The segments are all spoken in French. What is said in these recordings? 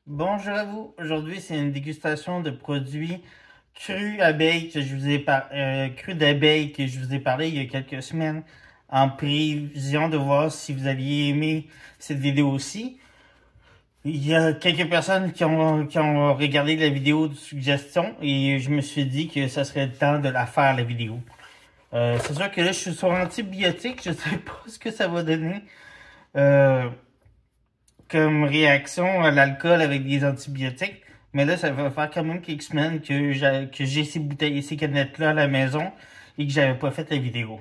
Bonjour à vous. Aujourd'hui, c'est une dégustation de produits crus abeilles que je vous ai crus d'abeilles que je vous ai parlé il y a quelques semaines en prévision de voir si vous alliez aimer cette vidéo aussi. Il y a quelques personnes qui ont regardé la vidéo de suggestion et je me suis dit que ça serait le temps de la faire, la vidéo. C'est sûr que là, je suis sur antibiotiques. Je sais pas ce que ça va donner. Comme réaction à l'alcool avec des antibiotiques. Mais là, ça va faire quand même quelques semaines que j'ai ces bouteilles et ces canettes-là à la maison et que j'avais pas fait la vidéo.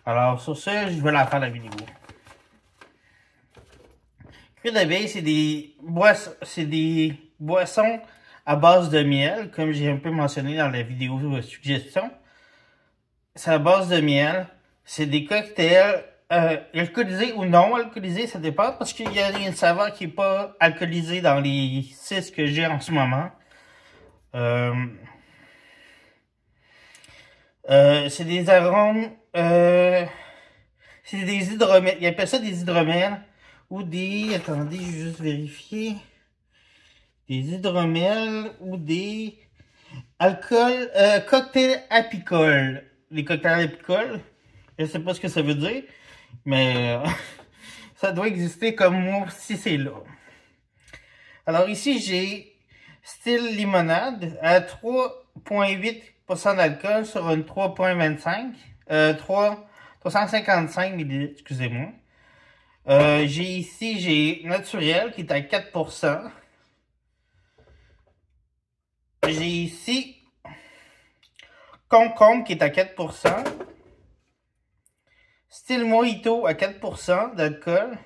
Alors, sur ce, je vais la faire la vidéo. Cru d'abeille, c'est des boissons à base de miel, comme j'ai un peu mentionné dans la vidéo suggestion. C'est à base de miel. C'est des cocktails alcoolisés ou non alcoolisés, ça dépend, parce qu'il y a une saveur qui n'est pas alcoolisée dans les 6 que j'ai en ce moment. C'est des arômes, c'est des hydromels. Ils appellent ça des hydromels ou des, attendez, je vais juste vérifier. Des hydromels ou des cocktails apicoles. Les cocktails apicoles, je sais pas ce que ça veut dire, mais ça doit exister comme moi si c'est là. Alors ici, j'ai style limonade à 3,8% d'alcool sur une 3,25. 355 ml, excusez-moi. J'ai naturel qui est à 4%. J'ai ici concombre qui est à 4%. Style mojito à 4% d'alcool.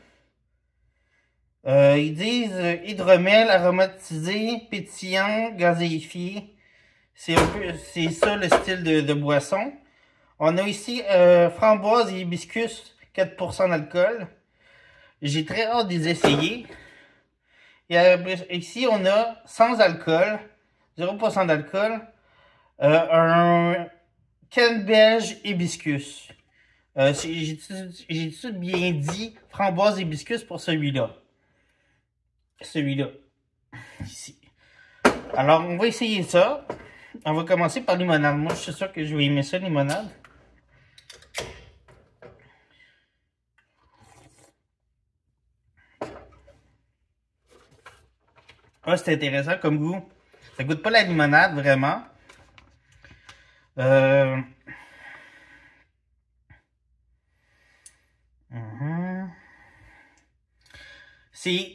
Ils disent hydromel aromatisé, pétillant, gazéifié. C'est ça le style de boisson. On a ici framboise et hibiscus, 4% d'alcool. J'ai très hâte de les essayer. Et ici, on a sans alcool, 0% d'alcool, un canneberge hibiscus. J'ai tout bien dit framboise et hibiscus pour celui-là. Celui-là. Ici. Alors, on va essayer ça. On va commencer par limonade. Moi, je suis sûr que je vais aimer ça, limonade. Ah, c'est intéressant comme goût. Ça goûte pas la limonade, vraiment. C'est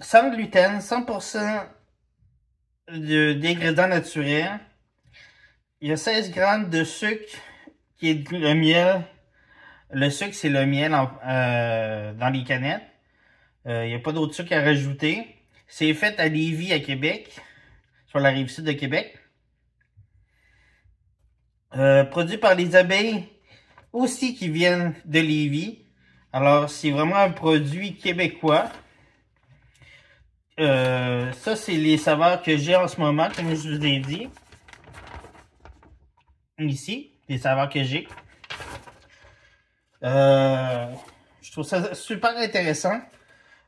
sans gluten, 100% d'ingrédients naturels. Il y a 16 grammes de sucre qui est le miel. Le sucre, c'est le miel dans les canettes. Il n'y a pas d'autre sucre à rajouter. C'est fait à Lévis, à Québec, sur la rive sud de Québec. Produit par les abeilles aussi qui viennent de Lévis. Alors, c'est vraiment un produit québécois. Ça, c'est les saveurs que j'ai en ce moment, comme je vous ai dit. Ici, les saveurs que j'ai. Je trouve ça super intéressant.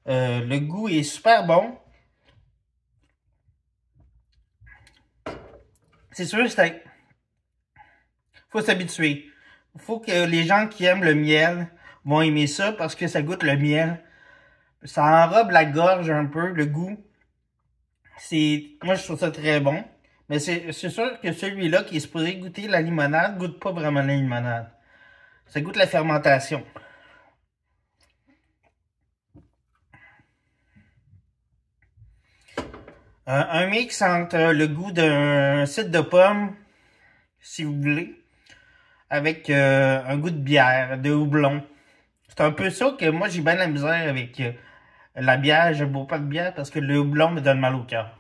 Le goût est super bon. C'est sûr, faut s'habituer. Faut que les gens qui aiment le miel vont aimer ça parce que ça goûte le miel. Ça enrobe la gorge un peu, le goût. Moi, je trouve ça très bon. Mais c'est sûr que celui-là qui est supposé goûter la limonade, goûte pas vraiment la limonade. Ça goûte la fermentation. Un mix entre le goût d'un cidre de pomme, si vous voulez, avec un goût de bière, de houblon. C'est un peu ça que moi j'ai bien la misère avec la bière. Je bois pas de bière parce que le houblon me donne mal au cœur.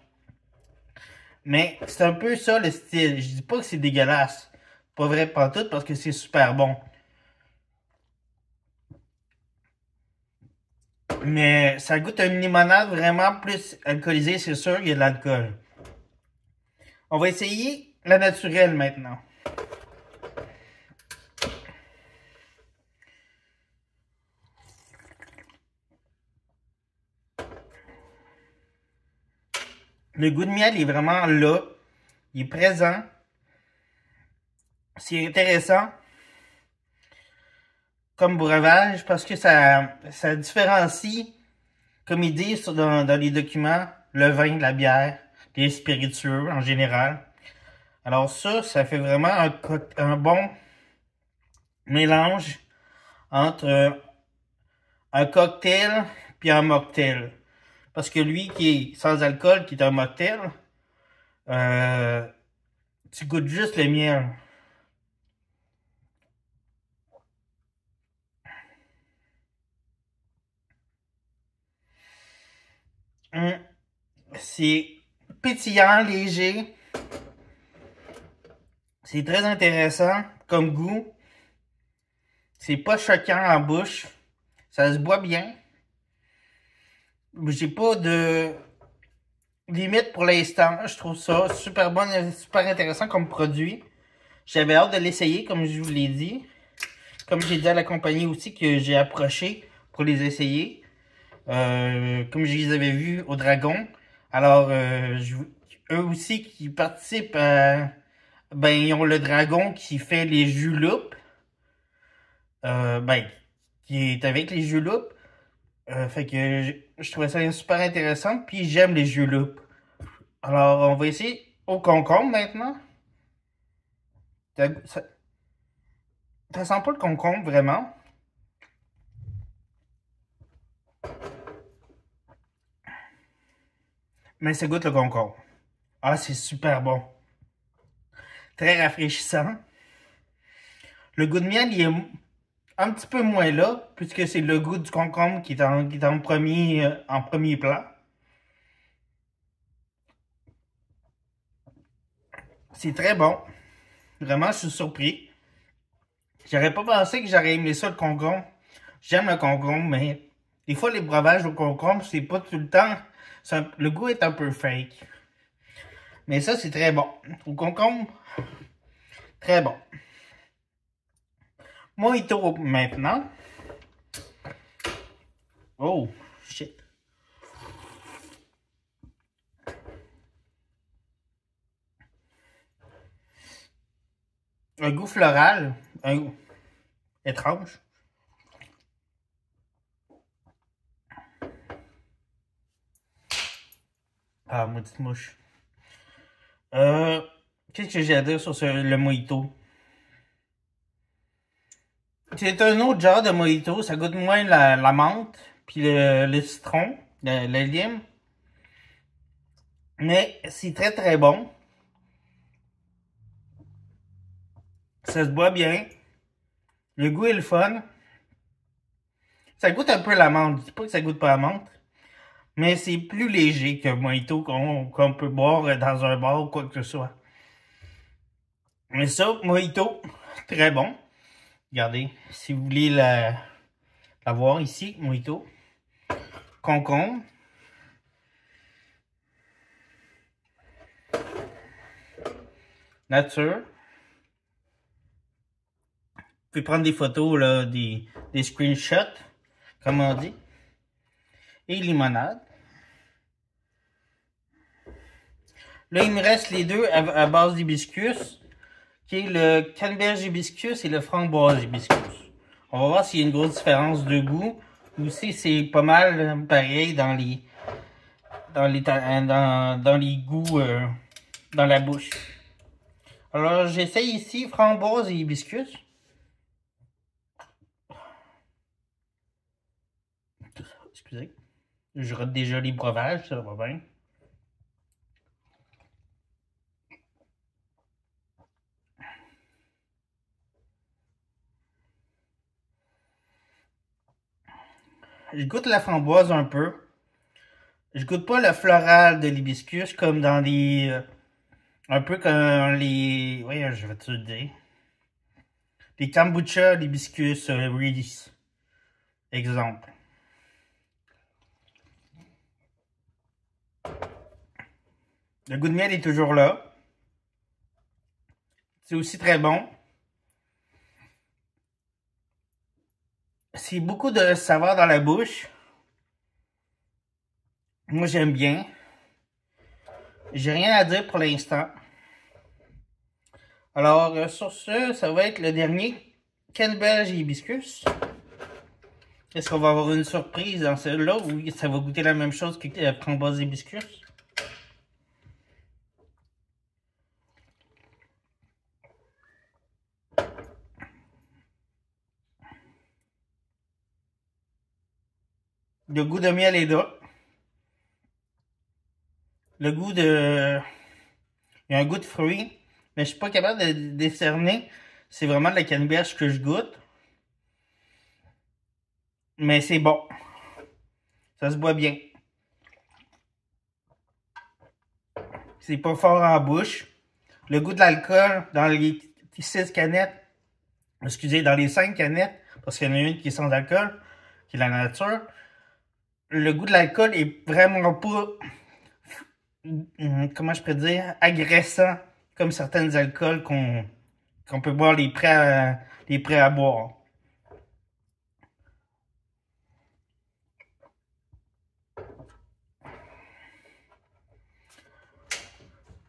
Mais c'est un peu ça le style. Je dis pas que c'est dégueulasse. Pas vrai pantoute parce que c'est super bon. Mais ça goûte une limonade vraiment plus alcoolisée, c'est sûr, il y a de l'alcool. On va essayer la naturelle maintenant. Le goût de miel est vraiment là. Il est présent. C'est intéressant comme breuvage parce que ça différencie, comme ils disent dans les documents, le vin de la bière, les spiritueux en général. Alors ça fait vraiment un bon mélange entre un cocktail puis un mocktail. Parce que lui qui est sans alcool, qui est un mocktail, tu goûtes juste le miel. C'est pétillant, léger. C'est très intéressant comme goût. C'est pas choquant en bouche. Ça se boit bien. J'ai pas de limite pour l'instant. Je trouve ça super bon et super intéressant comme produit. J'avais hâte de l'essayer, comme je vous l'ai dit. Comme j'ai dit à la compagnie aussi que j'ai approché pour les essayer. Comme je les avais vus au Dragon. Alors, eux aussi qui participent ben, ils ont le Dragon qui fait les juloupes. Ben, qui est avec les juloupes. Fait que je trouvais ça super intéressant. Puis j'aime les juloupes. Alors, on va essayer au concombre maintenant. Ça sent pas le concombre vraiment. Mais ça goûte le concombre. Ah, c'est super bon. Très rafraîchissant. Le goût de miel, il est un petit peu moins là, puisque c'est le goût du concombre qui est en premier plat. C'est très bon. Vraiment, je suis surpris. J'aurais pas pensé que j'aurais aimé ça, le concombre. J'aime le concombre, mais des fois, les breuvages au concombre, c'est pas tout le temps. Le goût est un peu fake. Mais ça, c'est très bon. Au concombre, très bon. Mojito maintenant. Oh, shit. Un goût floral. Un goût étrange. Ah, maudite mouche. Qu'est-ce que j'ai à dire sur le mojito? C'est un autre genre de mojito. Ça goûte moins la menthe, puis le citron, le lime. Mais c'est très très bon. Ça se boit bien. Le goût est le fun. Ça goûte un peu la menthe. Je dis pas que ça goûte pas la menthe. Mais c'est plus léger qu'un mojito qu'on peut boire dans un bar ou quoi que ce soit. Mais ça, mojito, très bon. Regardez, si vous voulez la voir ici, mojito. Concombre. Nature. Vous pouvez prendre des photos, là, des screenshots, comme on dit. Et limonade. Là, il me reste les deux à base d'hibiscus, qui est le canneberge hibiscus et le framboise hibiscus. On va voir s'il y a une grosse différence de goût ou si c'est pas mal pareil dans les goûts dans la bouche. Alors, j'essaye ici framboise et hibiscus. Excusez. Je rate déjà les breuvages, ça va bien. Je goûte la framboise un peu. Je goûte pas le floral de l'hibiscus comme dans les... un peu comme les... Oui, je vais te le dire. Les kombucha, l'hibiscus, Reese's. Exemple. Le goût de miel est toujours là. C'est aussi très bon. C'est beaucoup de saveur dans la bouche. Moi, j'aime bien. J'ai rien à dire pour l'instant. Alors, sur ce, ça va être le dernier canneberge et hibiscus. Est-ce qu'on va avoir une surprise dans celui-là ou ça va goûter la même chose que framboise et hibiscus? Le goût de miel est là. Le goût de... Il y a un goût de fruits, mais je suis pas capable de décerner. C'est vraiment de la canneberge que je goûte. Mais c'est bon. Ça se boit bien. C'est pas fort en bouche. Le goût de l'alcool dans les 6 canettes, excusez, dans les 5 canettes, parce qu'il y en a une qui est sans alcool, qui est la nature. Le goût de l'alcool est vraiment pas, comment je peux dire, agressant, comme certains alcools qu'on peut boire les prêts à boire.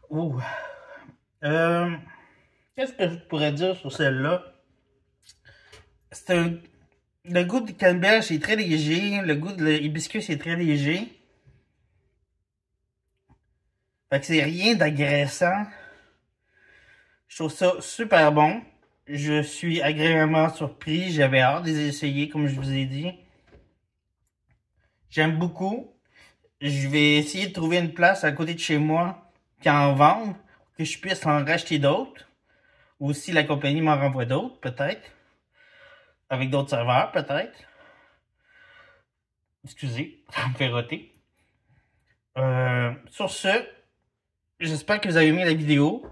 Ouh. Qu'est-ce que je pourrais dire sur celle-là? Le goût de canneberge est très léger. Le goût de l'hibiscus est très léger. Fait que c'est rien d'agressant. Je trouve ça super bon. Je suis agréablement surpris. J'avais hâte de les essayer, comme je vous ai dit. J'aime beaucoup. Je vais essayer de trouver une place à côté de chez moi qui en vende, que je puisse en racheter d'autres. Ou si la compagnie m'en renvoie d'autres, peut-être. Avec d'autres serveurs, peut-être. Excusez, ça me fait roter. Sur ce, j'espère que vous avez aimé la vidéo.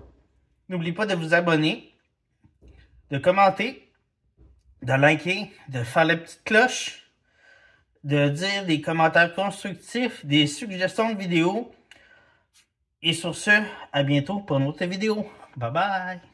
N'oubliez pas de vous abonner, de commenter, de liker, de faire la petite cloche, de dire des commentaires constructifs, des suggestions de vidéos. Et sur ce, à bientôt pour une autre vidéo. Bye bye!